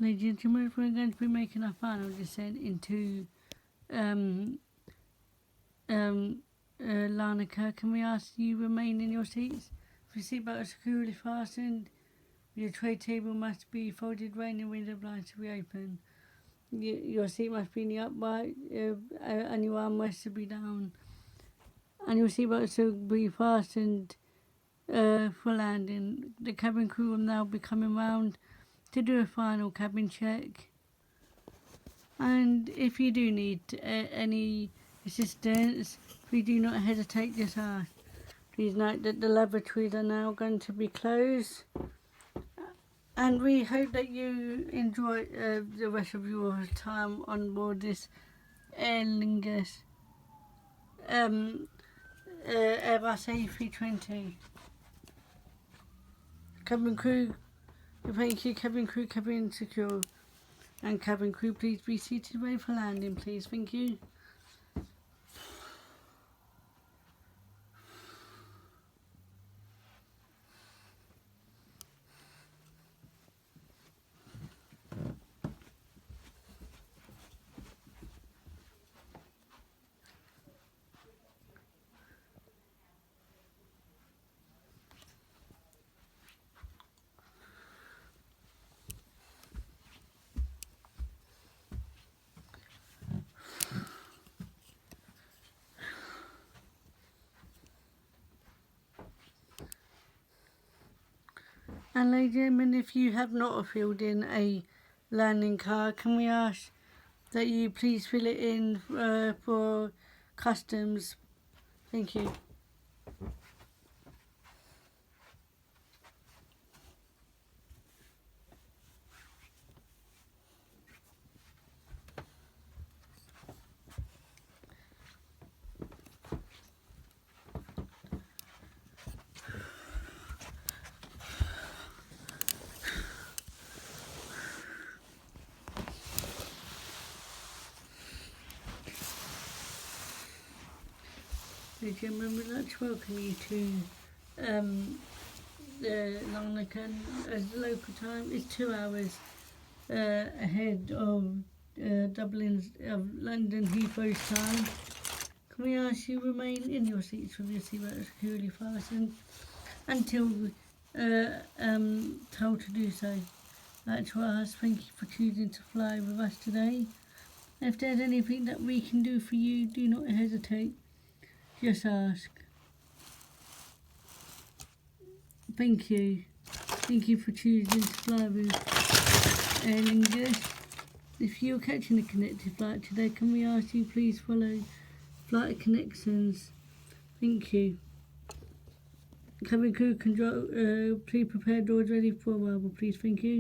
Ladies and gentlemen, we're going to be making our final descent into Larnaca. Can we ask you remain in your seats? If your seatbelt is securely fastened, your tray table must be folded right, and the window blinds to be open. Your seat must be in the upright, and your armrest to be down. And your seatbelt should be fastened for landing. The cabin crew will now be coming round to do a final cabin check. And if you do need any assistance, please do not hesitate, just ask. Please note that the laboratories are now going to be closed. And we hope that you enjoy the rest of your time on board this Aerlingus Airbus a320. Cabin crew, thank you. Cabin crew, cabin secure. And cabin crew, please be seated, ready for landing, please. Thank you. And ladies and gentlemen, if you have not filled in a landing card, can we ask that you please fill it in for customs? Thank you. Ladies and gentlemen, we'd like to welcome you to Larnaca. As the local time is 2 hours ahead of London Heathrow's time. Can we ask you remain in your seats with your seatbelt securely fastened until told to do so? I'd like to ask, thank you for choosing to fly with us today. If there's anything that we can do for you, do not hesitate. Just ask. Thank you. Thank you for choosing to fly with Aerlingus. If you're catching a connected flight today, can we ask you please follow flight connections? Thank you. Cabin crew control, please prepare doors ready for arrival, please. Thank you.